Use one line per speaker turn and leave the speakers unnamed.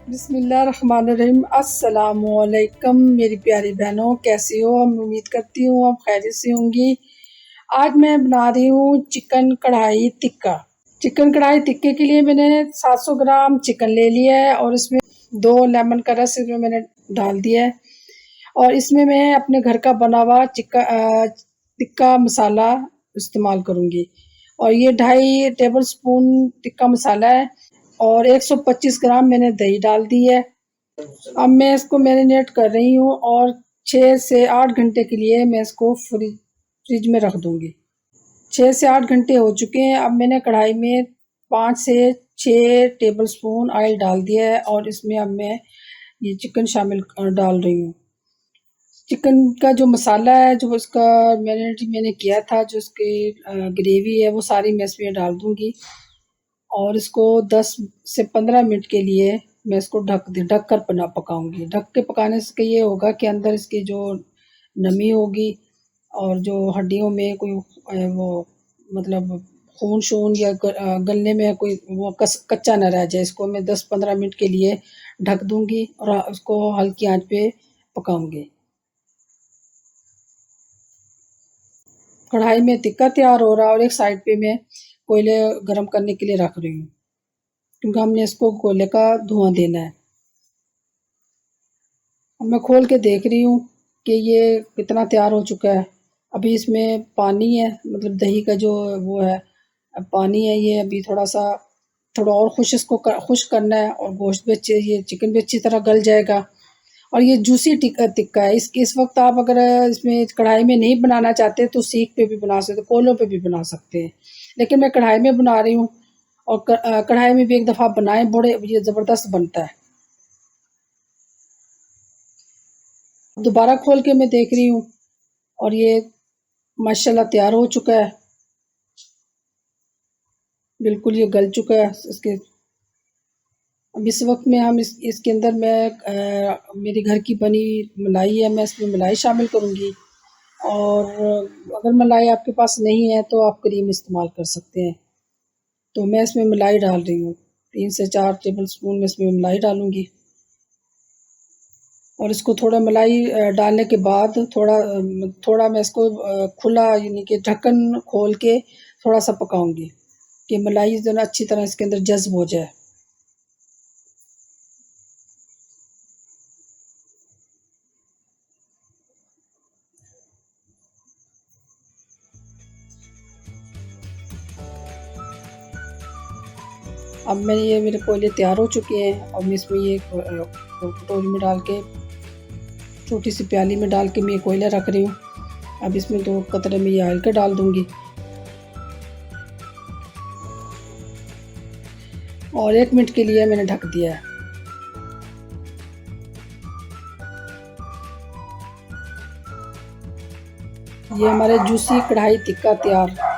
बिस्मिल्लाहिर्रहमानिर्रहीम। अस्सलामुअलैकुम मेरी प्यारी बहनों, कैसी हो? हम उम्मीद करती हूँ आप खैरियत से होंगी। आज मैं बना रही हूँ चिकन कढ़ाई टिक्का। चिकन कढ़ाई टिक्के के लिए मैंने 700 ग्राम चिकन ले लिया है और इसमें 2 लेमन का रस इसमें मैंने डाल दिया है। और इसमें मैं अपने घर का बना हुआ टिक्का मसाला इस्तेमाल करूँगी। और ये 2.5 टेबल स्पून टिक्का मसाला है और 125 ग्राम मैंने दही डाल दी है। अब मैं इसको मैरिनेट कर रही हूँ और 6 से 8 घंटे के लिए मैं इसको फ्रिज में रख दूँगी। 6 से 8 घंटे हो चुके हैं। अब मैंने कढ़ाई में 5 से 6 टेबल स्पून ऑयल डाल दिया है और इसमें अब मैं ये चिकन शामिल डाल रही हूँ। चिकन का जो मसाला है, जो उसका मैरिनेट मैंने किया था, जो उसकी ग्रेवी है, वो सारी मैं इसमें डाल दूँगी और इसको 10 से 15 मिनट के लिए मैं इसको ढक कर पकाऊंगी। ढक के पकाने से ये होगा कि अंदर इसकी जो नमी होगी और जो हड्डियों में कोई वो मतलब खून शून या गलने में कोई वो कच्चा न रह जाए। इसको मैं 10-15 मिनट के लिए ढक दूंगी और उसको हल्की आंच पे पकाऊंगी। कढ़ाई में टिक्का तैयार हो रहा है और एक साइड पे मैं कोयले गरम करने के लिए रख रही हूँ, क्योंकि हमने इसको कोयले का धुआं देना है। अब मैं खोल के देख रही हूँ कि ये कितना तैयार हो चुका है। अभी इसमें पानी है, मतलब दही का जो वो है पानी है। ये अभी थोड़ा और इसको खुश करना है और गोश्त भी ये चिकन भी अच्छी तरह गल जाएगा। और ये जूसी टिक्का है। इस वक्त आप अगर इसमें कढ़ाई में नहीं बनाना चाहते तो सीख पे भी बना सकते, कोलों पे भी बना सकते हैं, लेकिन मैं कढ़ाई में बना रही हूँ। और कढ़ाई में भी एक दफ़ा बनाएं, बड़े ये ज़बरदस्त बनता है। दोबारा खोल के मैं देख रही हूँ और ये माशाल्लाह तैयार हो चुका है, बिल्कुल ये गल चुका है इसके। अब इस वक्त में हम इसके अंदर मेरी घर की बनी मलाई है, मैं इसमें मलाई शामिल करूँगी। और अगर मलाई आपके पास नहीं है तो आप क्रीम इस्तेमाल कर सकते हैं। तो मैं इसमें मलाई डाल रही हूँ, 3 से 4 टेबल स्पून में इसमें मलाई डालूँगी। और इसको थोड़ा मलाई डालने के बाद थोड़ा मैं इसको खुला यानी कि ढक्कन खोल के थोड़ा सा पकाऊंगी कि मलाई जो ना अच्छी तरह इसके अंदर जज्ब हो जाए। अब मेरे कोयले तैयार हो चुके हैं और मैं इसमें ये कटोरी में डाल के, छोटी सी प्याली में डाल के मैं ये कोयले रख रही हूँ। अब इसमें 2 कतरे में ये ऑयल का डाल दूँगी और 1 मिनट के लिए मैंने ढक दिया है। ये हमारे जूसी कढ़ाई टिक्का तैयार